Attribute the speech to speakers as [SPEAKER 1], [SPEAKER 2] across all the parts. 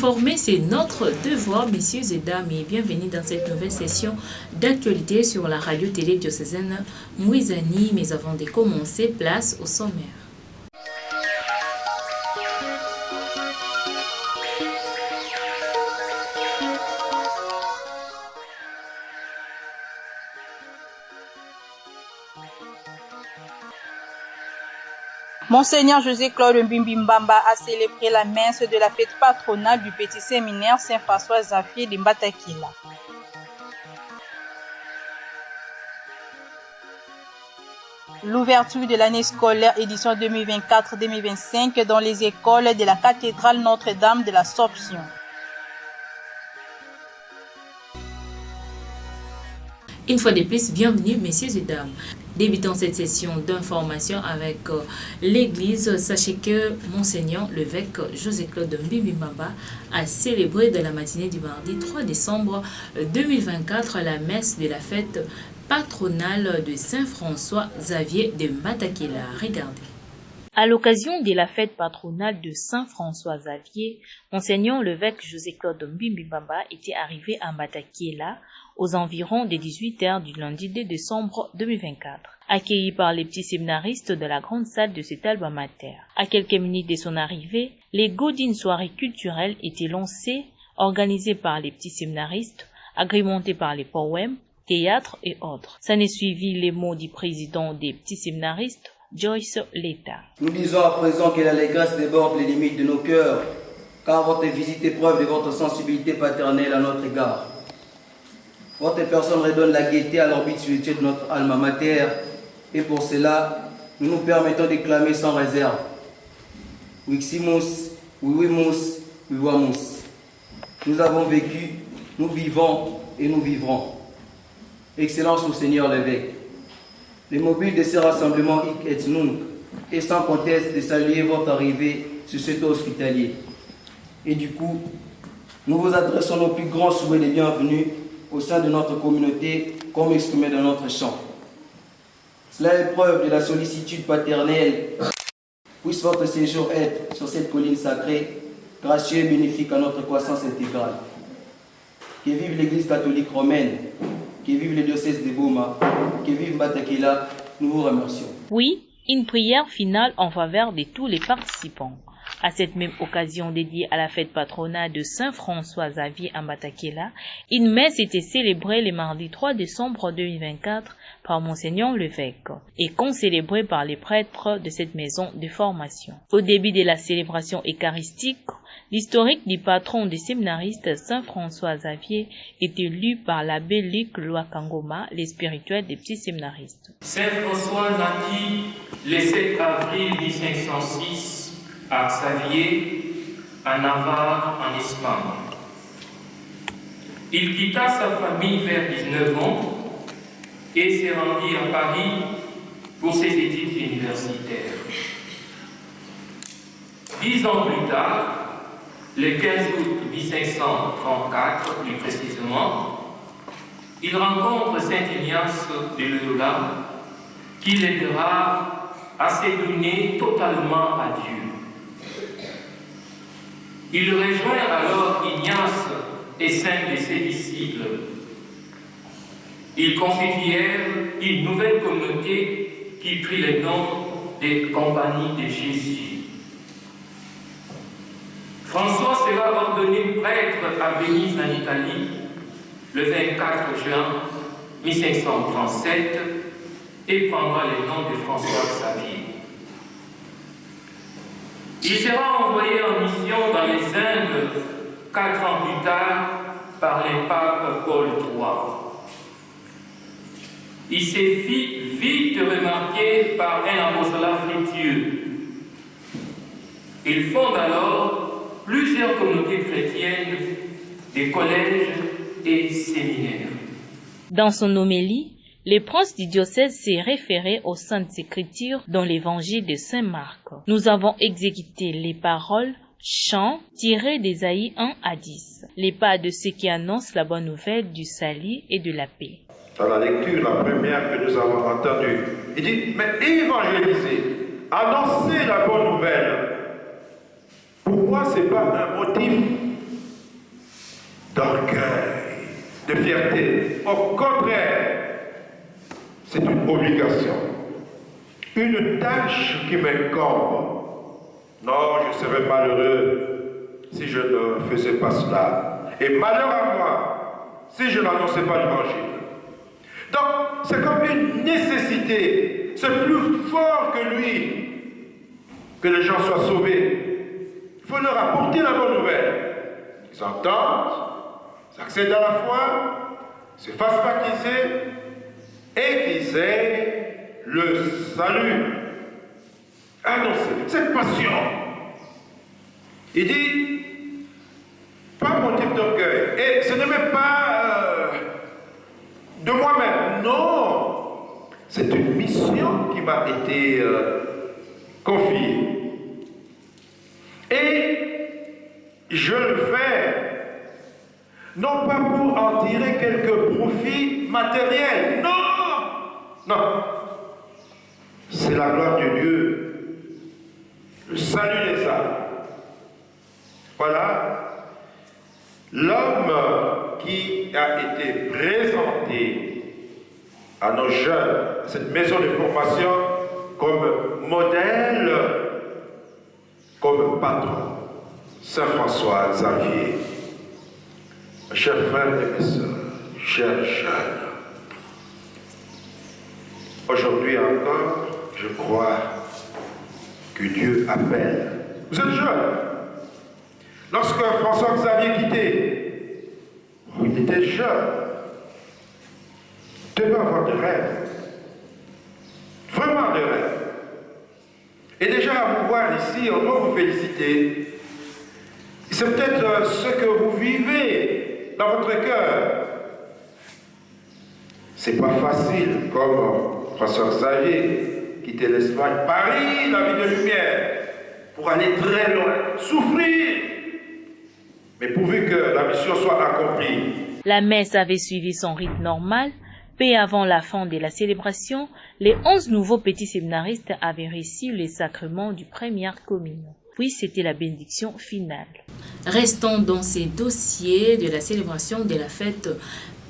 [SPEAKER 1] S'informer, c'est notre devoir, messieurs et dames, et bienvenue dans cette nouvelle session d'actualité sur la radio-télé diocésaine Mouizani. Mais avant de commencer, place au sommaire.
[SPEAKER 2] Monseigneur José-Claude Mbimbi-Mbamba a célébré la messe de la fête patronale du petit séminaire Saint-François-Xavier de Mbatakila. L'ouverture de l'année scolaire édition 2024-2025 dans les écoles de la cathédrale Notre-Dame de l'Assomption.
[SPEAKER 1] Une fois de plus, bienvenue, messieurs et dames. Débutons cette session d'information avec l'Église. Sachez que Monseigneur l'évêque José-Claude Mbimbi-Mbamba a célébré de la matinée du mardi 3 décembre 2024 la messe de la fête patronale de Saint-François-Xavier de Mbatakila. Regardez. À l'occasion de la fête patronale de Saint-François-Xavier, Monseigneur l'évêque José-Claude Mbimbi-Mbamba était arrivé à Mbatakila aux environs des 18h du lundi 2 décembre 2024, accueilli par les petits séminaristes de la grande salle de cet alma mater. À quelques minutes de son arrivée, les goûts d'une soirée culturelle étaient lancés, organisés par les petits séminaristes, agrémentés par les poèmes, théâtres et autres. Ça n'est suivi les mots du président des petits séminaristes, Joyce Leta.
[SPEAKER 3] Nous disons à présent que l'allégresse déborde les limites de nos cœurs, car votre visite est preuve de votre sensibilité paternelle à notre égard. Votre personne redonne la gaieté à l'orbite spirituelle de notre alma mater, et pour cela, nous nous permettons de clamer sans réserve. Wiximus, Wiwimus, Wiwamus. Nous avons vécu, nous vivons et nous vivrons. Excellence au Seigneur l'évêque. Les mobiles de ces rassemblements hic et nunc est sans conteste de saluer votre arrivée sur ce taux hospitalier. Et du coup, nous vous adressons nos plus grands souhaits de bienvenue au sein de notre communauté, comme exprimé dans notre chant. Cela est preuve de la sollicitude paternelle. Puisse votre séjour être sur cette colline sacrée, gracieux et bénéfique à notre croissance intégrale. Que vive l'Église catholique romaine, que vive le diocèse de Boma, que vive Mbatakila, nous vous remercions.
[SPEAKER 1] Oui, une prière finale en faveur de tous les participants. À cette même occasion dédiée à la fête patronale de Saint-François-Xavier à Mbatakila, une messe était célébrée le mardi 3 décembre 2024 par Monseigneur l'évêque et concélébrée par les prêtres de cette maison de formation. Au début de la célébration eucharistique, l'historique du patron des séminaristes Saint-François-Xavier était lu par l'abbé Luc Loakangoma, les spirituels des petits séminaristes.
[SPEAKER 4] Saint-François naquit le 7 avril 1506 à Xavier, à Navarre, en Espagne. Il quitta sa famille vers 19 ans et s'est rendu à Paris pour ses études universitaires. 10 ans plus tard, le 15 août 1534 plus précisément, il rencontre saint Ignace de Loyola qui l'aidera à s'éloigner totalement à Dieu. Il rejoint alors Ignace et 5 de ses disciples. Ils constituèrent une nouvelle communauté qui prit le nom des Compagnies de Jésus. François sera ordonné prêtre à Venise en Italie le 24 juin 1537 et prendra le nom de François Xavier. Il sera envoyé en mission dans les Indes 4 ans plus tard par le pape Paul III. Il s'est vite remarqué par un apostolat fructueux. Il fonde alors plusieurs communautés chrétiennes, des collèges et séminaires.
[SPEAKER 1] Dans son homélie, le prince du diocèse s'est référé aux Saintes Écritures dans l'évangile de Saint Marc. Nous avons exécuté les paroles, chants tirés d'Ésaïe 1 à 10, les pas de ceux qui annoncent la bonne nouvelle du salut et de la paix.
[SPEAKER 5] Dans la lecture, la première que nous avons entendue, il dit, mais évangéliser, annoncer la bonne nouvelle. Pour moi, ce n'est pas un motif d'orgueil, de fierté. Au contraire, c'est une obligation, une tâche qui m'incombe. Non, je serais malheureux si je ne faisais pas cela. Et malheur à moi si je n'annonçais pas l'évangile. Donc, c'est comme une nécessité. C'est plus fort que lui que les gens soient sauvés. Il faut leur apporter la bonne nouvelle. Ils entendent, ils accèdent à la foi, se fassent baptiser et qu'ils aient le salut. Annoncer cette passion. Il dit, pas motif d'orgueil. Et ce n'est même pas de moi-même. Non. C'est une mission qui m'a été confiée. Et je le fais, non pas pour en tirer quelques profits matériels. Non. Non. C'est la gloire de Dieu. Le salut des âmes. Voilà l'homme qui a été présenté à nos jeunes, à cette maison de formation, comme modèle, comme patron, Saint François Xavier. Mes chers frères et mes sœurs, chers jeunes, aujourd'hui encore, je crois que Dieu appelle. Vous êtes jeunes. Lorsque François Xavier quittait, il était jeune. Il devait avoir des rêves. Vraiment des rêves. Et déjà à vous voir ici, on doit vous féliciter. C'est peut-être ce que vous vivez dans votre cœur. C'est pas facile, comme François Xavier, quitter l'Espagne, Paris, la vie de lumière, pour aller très loin, souffrir. Mais pourvu que la mission soit accomplie.
[SPEAKER 1] La messe avait suivi son rite normal. Peu avant la fin de la célébration, les 11 nouveaux petits séminaristes avaient reçu les sacrements du première communion. Puis c'était la bénédiction finale. Restons dans ces dossiers de la célébration de la fête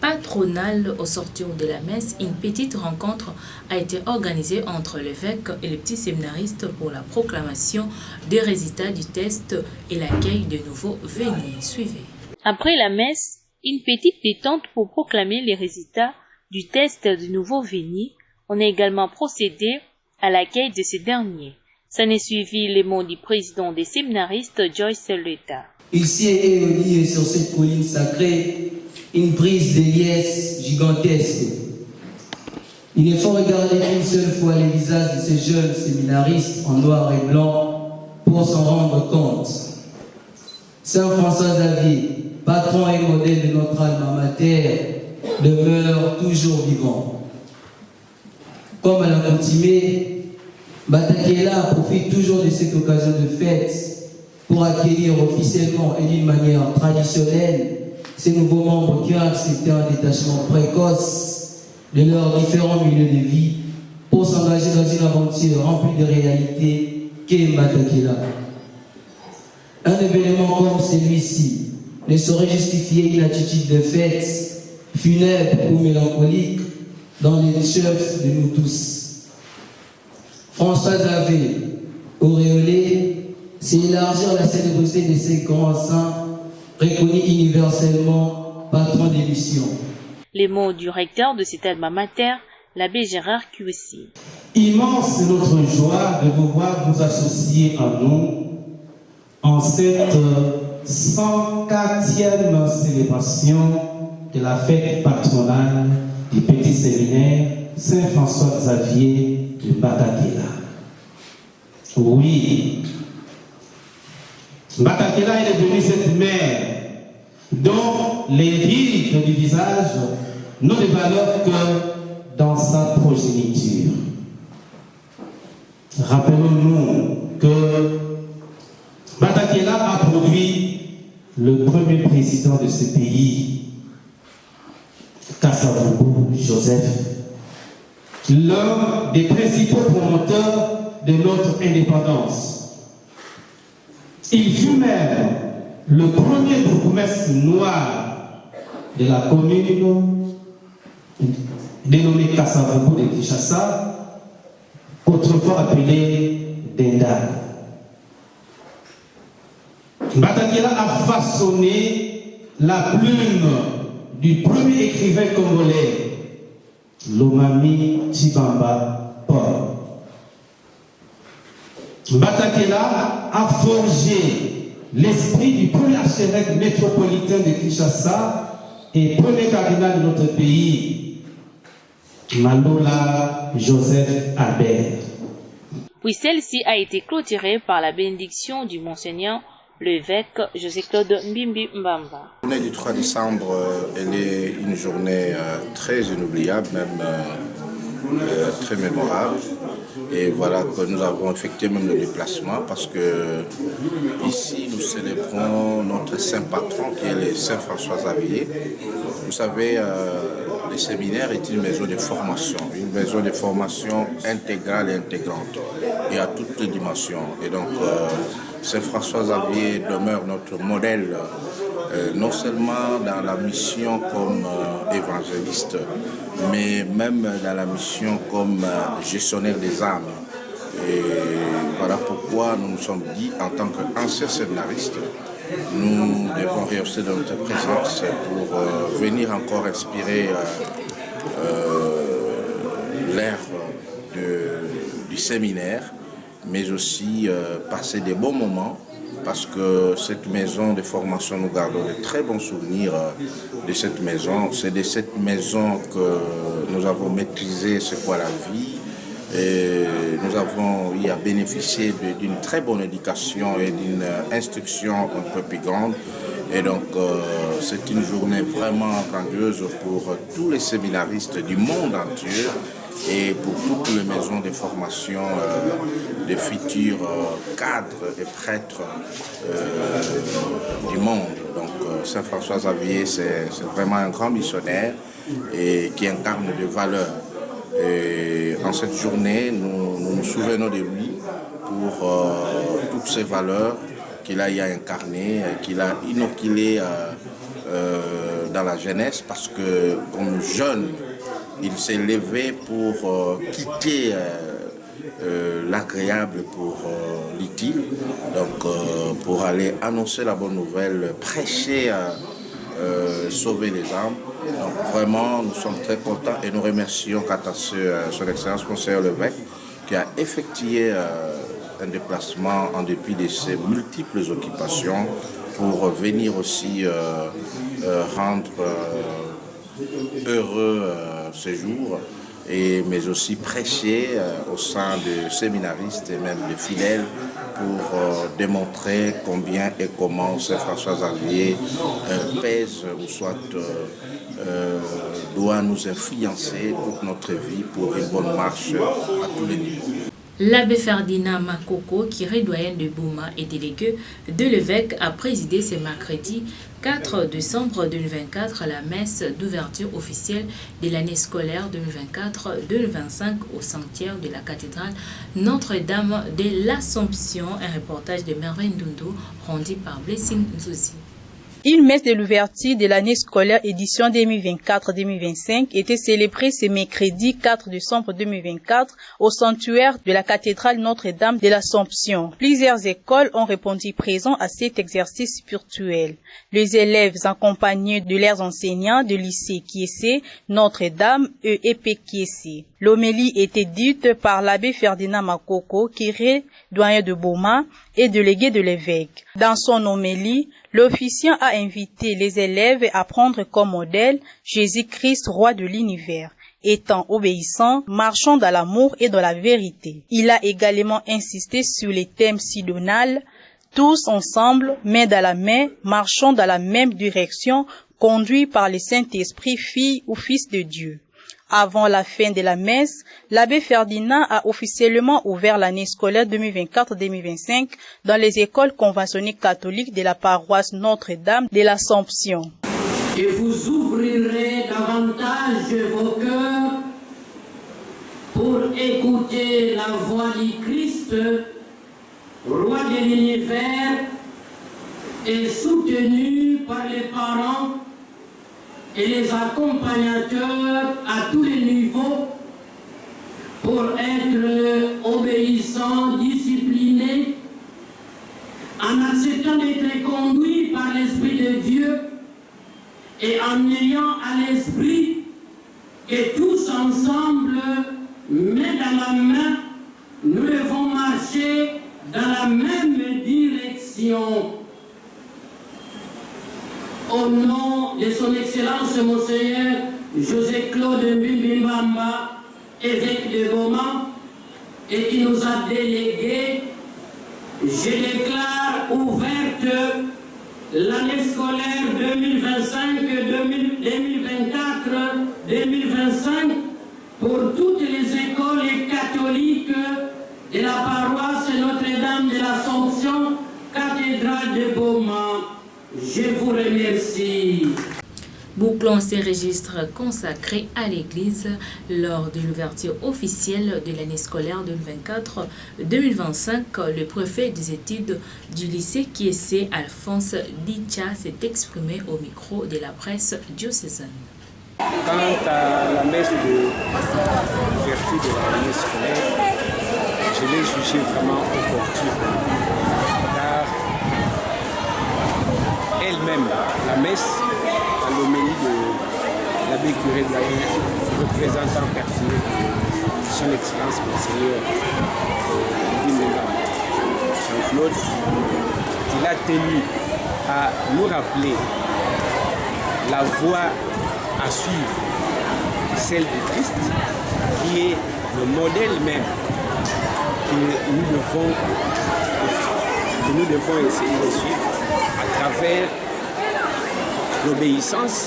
[SPEAKER 1] patronale. Au sortir de la messe, une petite rencontre a été organisée entre l'évêque et les petits séminaristes pour la proclamation des résultats du test et l'accueil de nouveaux venus. Suivez. Après la messe, une petite détente pour proclamer les résultats du test du nouveau venus. On a également procédé à l'accueil de ces derniers. Ça n'est suivi les mots du président des séminaristes, Joyce Leta.
[SPEAKER 6] Il s'y est éolé sur cette colline sacrée une prise de liesse gigantesque. Il ne faut regarder qu'une seule fois les visages de ces jeunes séminaristes en noir et blanc pour s'en rendre compte. Saint François Xavier, patron et modèle de notre alma mater, demeure toujours vivant. Comme à l'accoutumée, Batakela profite toujours de cette occasion de fête pour accueillir officiellement et d'une manière traditionnelle ces nouveaux membres qui ont accepté un détachement précoce de leurs différents milieux de vie pour s'engager dans une aventure remplie de réalités qu'est Batakela. Un événement comme celui-ci ne saurait justifier une attitude de fête funèbre ou mélancolique dans les chefs de nous tous. François Xavier, auréolé, c'est élargir la célébrité de ces grands saints reconnus universellement patron des missions.
[SPEAKER 1] Les mots du recteur de cet alma mater, l'abbé Gérard Cuessy.
[SPEAKER 7] Immense est notre joie de vous voir vous associer à nous en cette 104e célébration de la fête patronale du petit séminaire Saint-François Xavier de Batakela. Oui, Batakela est devenue cette mère dont les rides du visage n'ont de valeur que dans sa progéniture. Rappelons-nous que Batakela a produit le premier président de ce pays, Kasavubu Joseph, l'un des principaux promoteurs de notre indépendance. Il fut même le premier bourgmestre noir de la commune dénommée Kassavogo de Kinshasa, autrefois appelée Denda. Batakela a façonné la plume du premier écrivain congolais, Lomami Tshibamba Paul. Batakela a forgé l'esprit du premier archevêque métropolitain de Kinshasa et premier cardinal de notre pays, Malola Joseph Albert.
[SPEAKER 1] Puis celle-ci a été clôturée par la bénédiction du Monseigneur l'évêque José-Claude Mbimbi Mbamba.
[SPEAKER 8] La journée du 3 décembre, elle est une journée très inoubliable, même très mémorable. Et voilà que nous avons effectué même le déplacement parce que ici nous célébrons notre saint patron qui est le Saint François Xavier. Vous savez, le séminaire est une maison de formation intégrale et intégrante et à toutes les dimensions. Et donc Saint François Xavier demeure notre modèle, non seulement dans la mission comme évangéliste, mais même dans la mission comme gestionnaire des âmes. Et voilà pourquoi nous nous sommes dit, en tant qu'anciens séminaristes, nous devons rehausser de notre présence pour venir encore inspirer l'ère du séminaire, mais aussi passer des bons moments, parce que cette maison de formation, nous gardons de très bons souvenirs de cette maison. C'est de cette maison que nous avons maîtrisé ce qu'est la vie. Et nous avons eu à bénéficier d'une très bonne éducation et d'une instruction un peu plus grande. Et donc, c'est une journée vraiment grandiose pour tous les séminaristes du monde entier et pour toutes les maisons de formation des futurs cadres et prêtres du monde. Donc, Saint François Xavier, c'est vraiment un grand missionnaire et qui incarne des valeurs. Et en cette journée, nous nous souvenons de lui pour toutes ces valeurs qu'il a incarnées, qu'il a inoculées dans la jeunesse, parce que comme jeune, il s'est levé pour quitter l'agréable pour l'utile, donc pour aller annoncer la bonne nouvelle, prêcher, sauver les âmes. Donc vraiment, nous sommes très contents et nous remercions son Excellence Monseigneur l'évêque qui a effectué un déplacement en dépit de ses multiples occupations pour venir aussi rendre heureux ce jour, mais aussi prêcher au sein de séminaristes et même de fidèles pour démontrer combien et comment Saint François Xavier pèse ou soit doit nous influencer toute notre vie pour une bonne marche à tous les niveaux.
[SPEAKER 1] L'abbé Ferdinand Makoko, curé doyen de Bouma et délégué de l'évêque, a présidé ce mercredi 4 décembre 2024 la messe d'ouverture officielle de l'année scolaire 2024-2025 au sanctuaire de la cathédrale Notre-Dame de l'Assomption. Un reportage de Merveille Ndondo rendu par Blessing Nzouzi.
[SPEAKER 2] Une messe de l'ouverture de l'année scolaire édition 2024-2025 était célébrée ce mercredi 4 décembre 2024 au sanctuaire de la cathédrale Notre-Dame de l'Assomption. Plusieurs écoles ont répondu présent à cet exercice spirituel. Les élèves accompagnés de leurs enseignants de lycée Kiessé, Notre-Dame et EP Kiessé. L'homélie était dite par l'abbé Ferdinand Makoko, curé doyen de Bouma et délégué de l'évêque. Dans son homélie, l'officiant a invité les élèves à prendre comme modèle Jésus-Christ, roi de l'univers, étant obéissant, marchant dans l'amour et dans la vérité. Il a également insisté sur les thèmes synodal, tous ensemble, main dans la main, marchant dans la même direction, conduits par le Saint-Esprit, fille ou fils de Dieu. Avant la fin de la messe, l'abbé Ferdinand a officiellement ouvert l'année scolaire 2024-2025 dans les écoles conventionnées catholiques de la paroisse Notre-Dame de l'Assomption.
[SPEAKER 9] Et vous ouvrirez davantage vos cœurs pour écouter la voix du Christ, roi de l'univers, et soutenu par les parents et les accompagnateurs à tous les niveaux pour être obéissants, disciplinés, en acceptant d'être conduits par l'Esprit de Dieu et en ayant à l'esprit que tous ensemble, main dans la main, nous devons marcher dans la même direction. Au nom de son Excellence Monseigneur José-Claude Mbimbimamba, évêque de Boma, et qui nous a délégués, je déclare ouverte l'année scolaire 2025-2024-2025 pour toutes les écoles catholiques de la paroisse Notre-Dame de l'Assomption, cathédrale de Boma. Je vous remercie.
[SPEAKER 1] Bouclons ces registres consacrés à l'Église lors de l'ouverture officielle de l'année scolaire 2024-2025. Le préfet des études du lycée Kiessé, Alphonse Dicha, s'est exprimé au micro de la presse diocésaine.
[SPEAKER 10] Quant à la messe de l'ouverture de l'année scolaire, je l'ai jugée vraiment opportune, car elle-même, la messe, à l'homélie de l'abbé curé Zaïn, représentant personnel de son Excellence Monseigneur Jean-Claude, il a tenu à nous rappeler la voie à suivre, celle du Christ, qui est le modèle même que nous devons essayer de suivre à travers l'obéissance.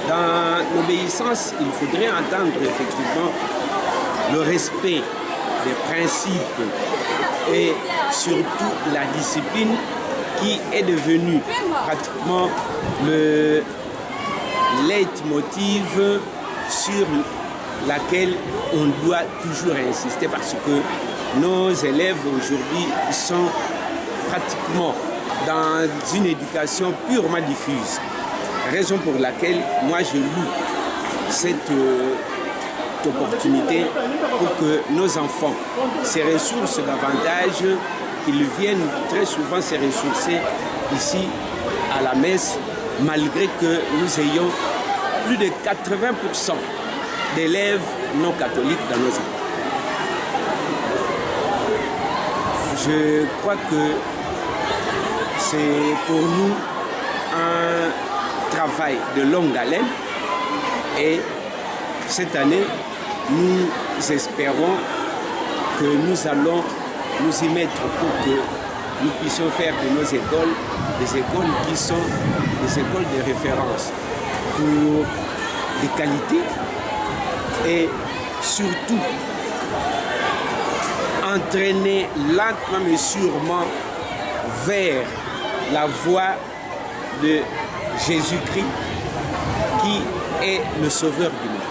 [SPEAKER 10] Dans l'obéissance, il faudrait entendre effectivement le respect des principes et surtout la discipline qui est devenue pratiquement le leitmotiv sur laquelle on doit toujours insister, parce que nos élèves aujourd'hui sont pratiquement dans une éducation purement diffuse. Raison pour laquelle moi je loue cette opportunité pour que nos enfants se ressourcent davantage, qu'ils viennent très souvent se ressourcer ici à la messe, malgré que nous ayons plus de 80% d'élèves non catholiques dans nos écoles. Je crois que c'est pour nous un travail de longue haleine et cette année, nous espérons que nous allons nous y mettre pour que nous puissions faire de nos écoles des écoles qui sont des écoles de référence pour des qualités et surtout entraîner lentement mais sûrement vers la voie de Jésus-Christ qui est le sauveur du monde.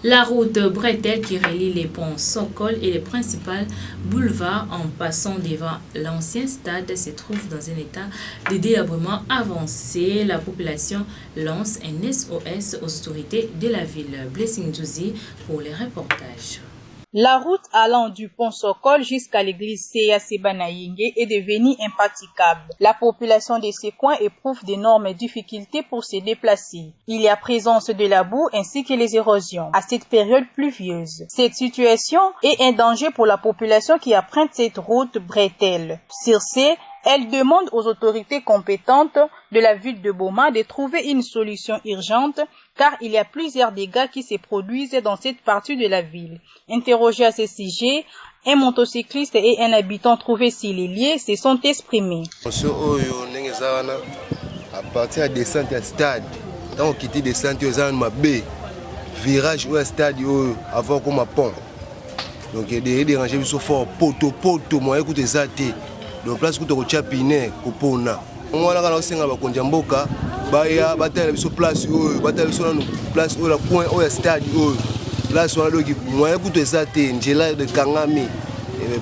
[SPEAKER 1] La route bretelle qui relie les ponts Sokol et les principaux boulevards en passant devant l'ancien stade se trouve dans un état de délabrement avancé. La population lance un SOS aux autorités de la ville. Blessing Jouzi pour les reportages.
[SPEAKER 2] La route allant du pont Sokol jusqu'à l'église Seya Sebanayenge est devenue impraticable. La population de ces coins éprouve d'énormes difficultés pour se déplacer. Il y a présence de la boue ainsi que les érosions à cette période pluvieuse. Cette situation est un danger pour la population qui emprunte cette route bretelle. Sur ce, elle demande aux autorités compétentes de la ville de Boma de trouver une solution urgente car il y a plusieurs dégâts qui se produisent dans cette partie de la ville. Interrogés à ce sujet, un motocycliste et un habitant trouvés sur les lieux se sont exprimés.
[SPEAKER 11] À partir de descente à stade, quand on quitte descente aux armes B, virage ou stade avant comme un pont. Donc il y a des rangées qui sont forts, poto, moi écoute ça. Donc place où tu as chapiner, kopona. On a la senga ba konjamboka, baya batala biso place batala biso na place où la coin où stade là sur la qui moi écoute ça té njela de kangami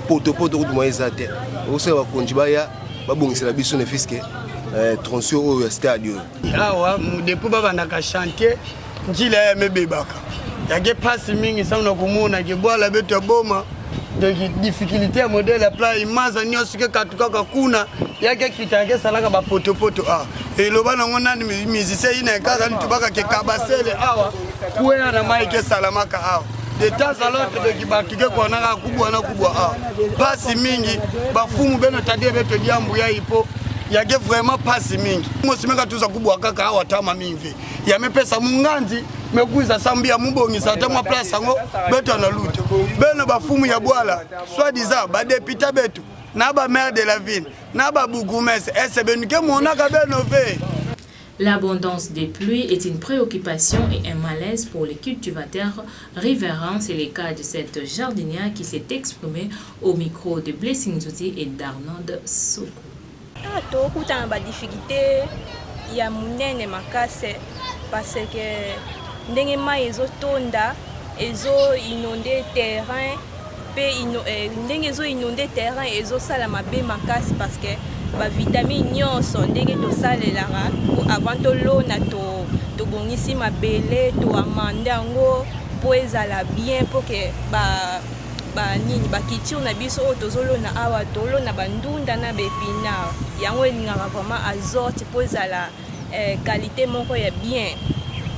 [SPEAKER 11] poto ko moi ça té. On sait ba konji baya ba bongisa biso ne fiske tronçon au stade.
[SPEAKER 12] Awa depuis babandaka chantier njila ya mebebaka. Yake pasi mingi sana kumuna kibwala betu boma. Donc difficulté à modèle plat imaza nyoso ke katukaka kuna yake kitake salaka ba poto et lo bana ngona ni musicien ina kaka ntubaka ke kabasele awa kuya na maike salamaka awa de temps à l'autre de kibatuke kona kubwa na kubwa awa pasi mingi bafumu beno tadie beto diambu ya ipo yake vraiment pasi mingi mosimeka tuza kubwa kaka awa tama mingi yamepesa munganzi mekuza sambia mubongisa tamwa place ngo beto na luto beno bafumu ya bwala soit disant ba député beto na ba maire de la ville na ba bougumese ese benuke monaka beno ve.
[SPEAKER 1] L'abondance des pluies est une préoccupation et un malaise pour les cultivateurs riverains. C'est le cas de cette jardinière qui s'est exprimée au micro de Blessing Zouti et d'Arnold Soko.
[SPEAKER 13] Tokutana ba difficulté ya munene makase parce que ndenge mai ezotonda ezo inonde terrain pe ndenge ezo inonde terrain ezosala mabe makasi parce que ba vitamine nyonso ndenge tosalelaka avant tolona tobongisi mabele to amanda yango po ezala bien po ke nini bakitio na biso oyo tozolona awa tolona bandunda na bepinard yango elingaka vraiment azote po ezala qualité moko ya bien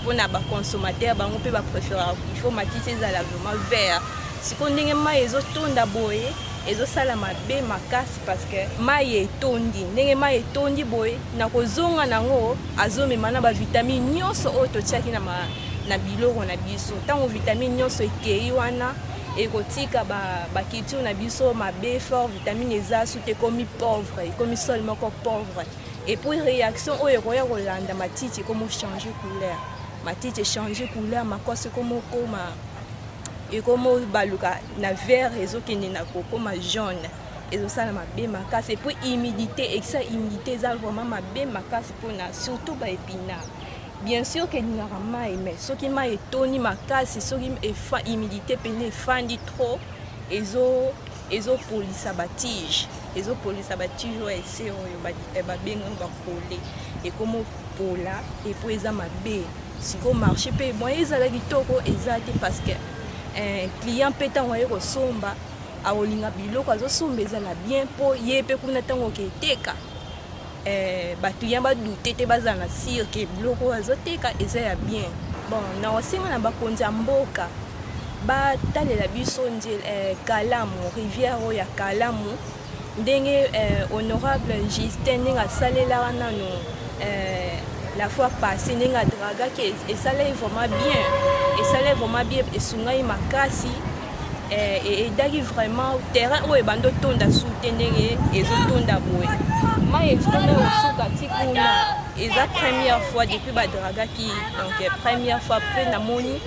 [SPEAKER 13] mpona baconsommateur bango mpe bapréférera il faut matiti ezala vraiment vert sikoyo ndenge mai ezotonda boye ezosala mabe makasi parce que mai etondi ndenge mai etondi boye na kozonga nango azomema na bavitamine nyonso oyo totiaki na biloko na biso ntango vitamine nyonso ekei wana ekotika bakitio na biso mabe fort vitamine eza su te ekomi pauvre ekomi sol moko pauvre et puis réaction oyo ekoya kolanda matiti ekomi changer couleur matiti echange couleur makosi ekomi baluka na vert ezokende na kokoma jaune ezosala mabe makasi et puis humidité ekisa humidité eza vraiment mabe makasi mpona surtout baépinard bien sûr que elingaka mai mais soki mai etoni makasi soki humidité pene efandi trop ezopolisa batige oyo ese oyo babengaka bakole ekomopola epo eza mabe sikoyo marché mpe moyen ezala kitoko eza te parce que client mpe ntango aye kosomba akolinga biloko azosomba ezala bien mpo ye mpe kuna ntango oketeka baclient badute te bazala na sire ke biloko oyo azoteka eza ya bien bon na kosenga na bakonzi ya mboka batalela biso kalamu rivière oyo ya kalamu ndenge honorable Justin ndenge asalelaka nano la fois passée ndenge adragaki esalai vraiment bien esungai makasi edaki vraiment terrain oyo ebanda otonda su te ndenge ezotonda boye mai etonda osuka ti kuna eza première fois depuis badragaki donc première fois mpe namoni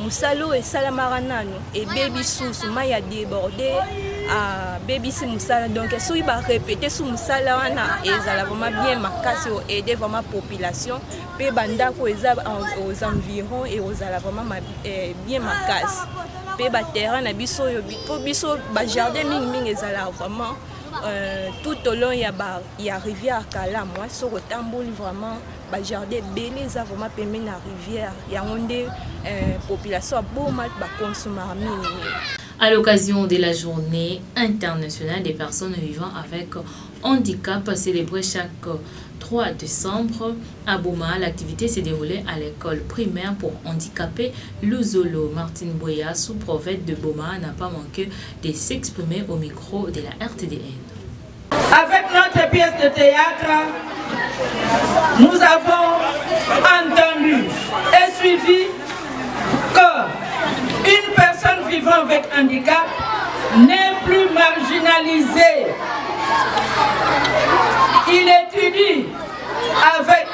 [SPEAKER 13] mosala oyo esalamaka nano ebebi susu mai ya déborde abebisi mosala donc soki barépété su mosala wana ezala vraiment bien makasi oaide vraiment population mpe bandako eza aux environs et ozala vraiment bien makasi mpe baterrain na biso oyo mpo biso bajardin mingimingi ezala vraiment tout au long ya rivière Kalamu soki otamboli vraiment bajardin ebele eza vraiment pembeni na rivière yango nde population aboma bakonsomaka mingi.
[SPEAKER 1] À l'occasion de la journée internationale des personnes vivant avec handicap célébrée chaque 3 décembre à Boma, l'activité s'est déroulée à l'école primaire pour handicapés Luzolo. Martine Boya, sous-prophète de Boma, n'a pas manqué de s'exprimer au micro de la RTDN.
[SPEAKER 14] Avec notre pièce de théâtre, nous avons entendu et suivi que une personne vivant avec handicap n'est plus marginalisée. Il étudie avec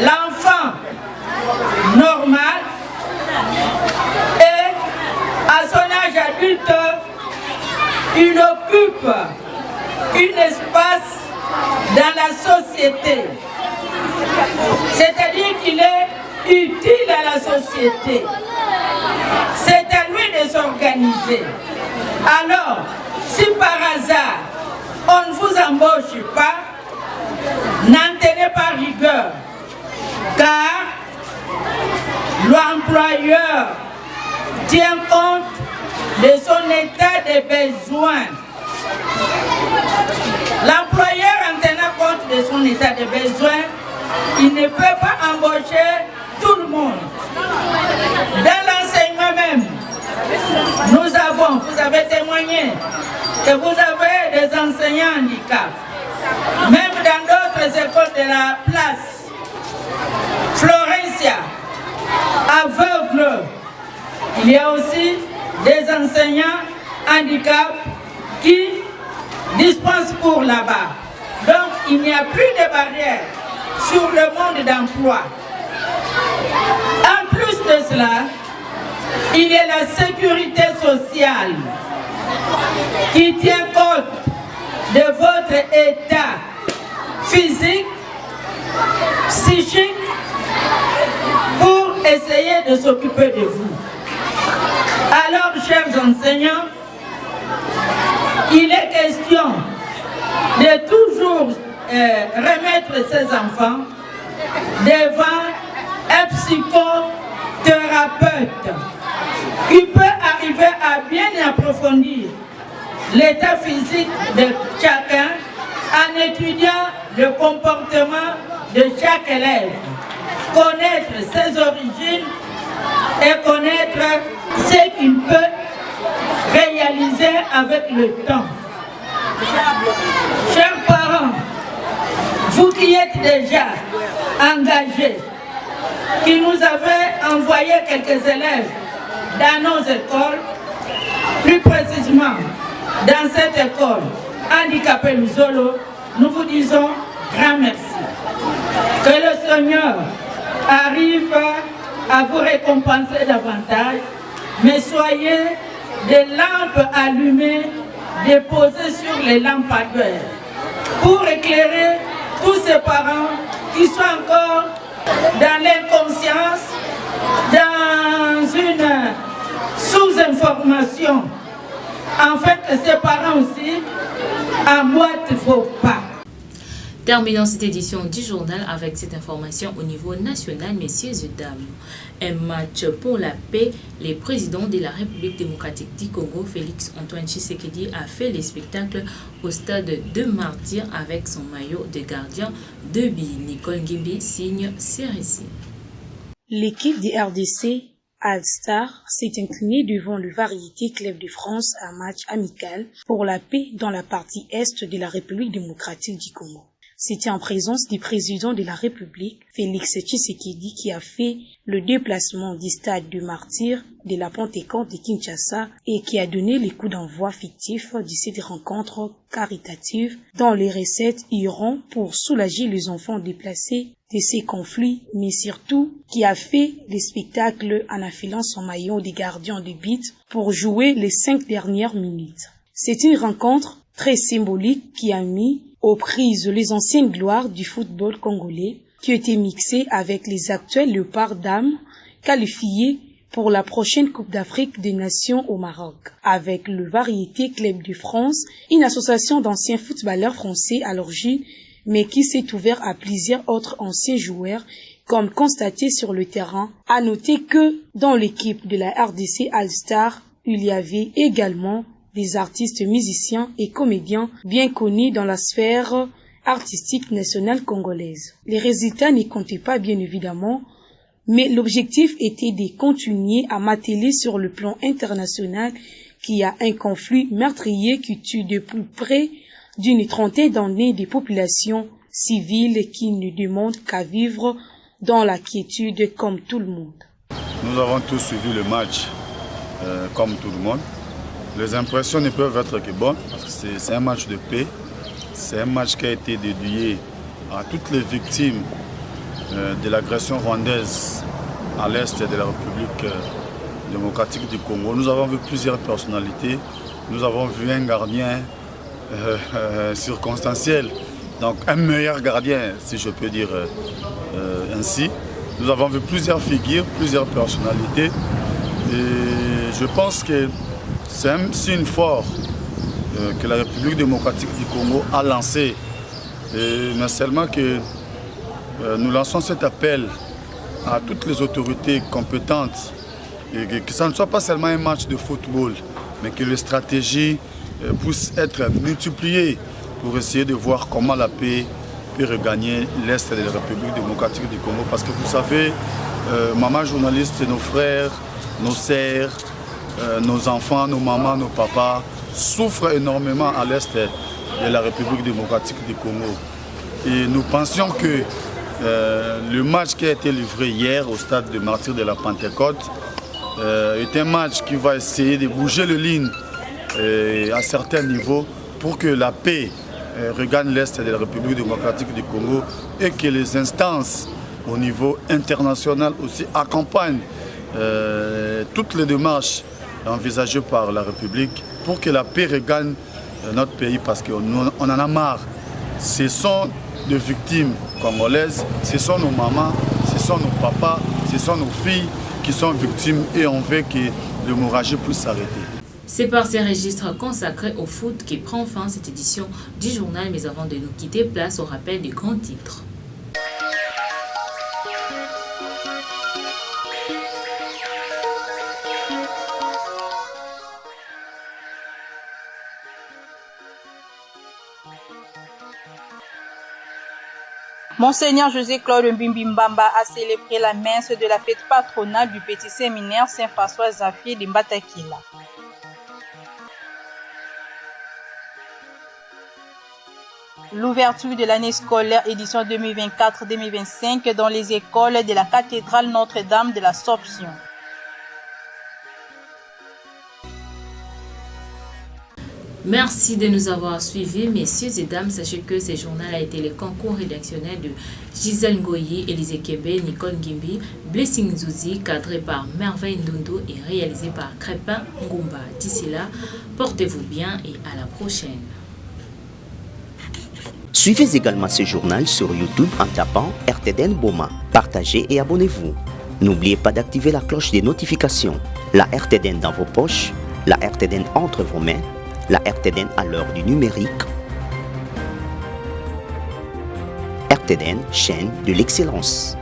[SPEAKER 14] l'enfant normal et à son âge adulte, il occupe un espace dans la société. C'est-à-dire qu'il est utile à la société. C'est à lui de s'organiser. Alors, si par hasard on ne vous embauche pas, n'en tenez pas rigueur, car l'employeur tient compte de son état de besoin. L'employeur, en tenant compte de son état de besoin, il ne peut pas embaucher tout le monde. Dans l'enseignement même, vous avez témoigné que vous avez des enseignants handicapés. Même dans d'autres écoles de la place, Florencia, aveugle, il y a aussi des enseignants handicapés qui dispensent cours là-bas. Donc il n'y a plus de barrières sur le monde d'emploi. En plus de cela, il y a la sécurité sociale qui tient compte de votre état physique, psychique, pour essayer de s'occuper de vous. Alors, chers enseignants, il est question de toujours remettre ces enfants devant un psychothérapeute qui peut arriver à bien approfondir l'état physique de chacun en étudiant le comportement de chaque élève, connaître ses origines et connaître ce qu'il peut réaliser avec le temps. Chers parents, vous qui êtes déjà engagés, qui nous avez envoyé quelques élèves dans nos écoles, plus précisément dans cette école handicapée Luzolo, nous vous disons grand merci. Que le Seigneur arrive à vous récompenser davantage, mais soyez des lampes allumées déposées sur les lampadaires pour éclairer tous ces parents qui sont encore dans l'inconscience, dans une sous-information, afin que ces parents aussi emboîtent vos pas.
[SPEAKER 1] Terminons cette édition du journal avec cette information au niveau national, messieurs et dames. Un match pour la paix. Le président de la République démocratique du Congo, Félix Antoine Tshisekedi, a fait le spectacle au stade de Martyrs avec son maillot de gardien de but. Nicole Ngimbi signe ses récits.
[SPEAKER 2] L'équipe des RDC All-Star s'est inclinée devant le Variété Club de France à match amical pour la paix dans la partie est de la République démocratique du Congo. C'était en présence du président de la République, Félix Tshisekedi, qui a fait le déplacement du stade de Martyrs de la Pentecôte de Kinshasa et qui a donné les coups d'envoi fictifs de cette rencontre caritative dont les recettes iront pour soulager les enfants déplacés de ces conflits, mais surtout qui a fait les spectacles en affilant son maillot de gardien de but pour jouer les 5 dernières minutes. C'est une rencontre très symbolique qui a mis aux prises les anciennes gloires du football congolais qui étaient mixées avec les actuels léopards dames qualifiés pour la prochaine Coupe d'Afrique des Nations au Maroc. Avec le Variété Club de France, une association d'anciens footballeurs français à l'origine, mais qui s'est ouvert à plusieurs autres anciens joueurs, comme constaté sur le terrain. À noter que dans l'équipe de la RDC All-Star, il y avait également des artistes musiciens et comédiens bien connus dans la sphère artistique nationale congolaise. Les résultats n'y comptaient pas bien évidemment, mais l'objectif était de continuer à m'atteler sur le plan international qui a un conflit meurtrier qui tue de plus près d'une trentaine d'années des populations civiles qui ne demandent qu'à vivre dans la quiétude comme tout le monde.
[SPEAKER 15] Nous avons tous suivi le match comme tout le monde. Les impressions ne peuvent être que bonnes parce que c'est un match de paix. C'est un match qui a été dédié à toutes les victimes de l'agression rwandaise à l'est de la République démocratique du Congo. Nous avons vu plusieurs personnalités. Nous avons vu un gardien circonstanciel, donc un meilleur gardien, si je peux dire ainsi. Nous avons vu plusieurs figures, plusieurs personnalités. Et je pense que c'est un signe fort que la République démocratique du Congo a lancé mais seulement que nous lançons cet appel à toutes les autorités compétentes, et que ça ne soit pas seulement un match de football, mais que les stratégies puissent être multipliées pour essayer de voir comment la paix peut regagner l'Est de la République démocratique du Congo. Parce que vous savez, maman journaliste, nos frères, nos sœurs, nos enfants, nos mamans, nos papas souffrent énormément à l'Est de la République démocratique du Congo. Et nous pensions que le match qui a été livré hier au stade de Martyrs de la Pentecôte est un match qui va essayer de bouger les lignes à certains niveaux pour que la paix regagne l'Est de la République démocratique du Congo et que les instances au niveau international aussi accompagnent toutes les démarches envisagées par la République pour que la paix regagne notre pays, parce qu'on en a marre. Ce sont des victimes congolaises, ce sont nos mamans, ce sont nos papas, ce sont nos filles qui sont victimes et on veut que l'hémorragie puisse s'arrêter.
[SPEAKER 1] C'est par ces registres consacrés au foot qui prend fin cette édition du journal. Mais avant de nous quitter, place au rappel des grands titres.
[SPEAKER 2] Monseigneur José-Claude Mbimbi Mbamba a célébré la messe de la fête patronale du petit séminaire Saint-François Xavier de Mbatakila. L'ouverture de l'année scolaire édition 2024-2025 dans les écoles de la cathédrale Notre-Dame de l'Assomption.
[SPEAKER 1] Merci de nous avoir suivis, messieurs et dames. Sachez que ce journal a été le concours rédactionnel de Gisèle Ngoyi, Élisée Kébé, Nicole Ngimbi, Blessing Zouzi, cadré par Merveille Ndondo et réalisé par Crépin Ngumba. D'ici là, portez-vous bien et à la prochaine.
[SPEAKER 16] Suivez également ce journal sur YouTube en tapant RTDN Boma. Partagez et abonnez-vous. N'oubliez pas d'activer la cloche des notifications. La RTDN dans vos poches, la RTDN entre vos mains, la RTDN à l'heure du numérique. RTDN, chaîne de l'excellence.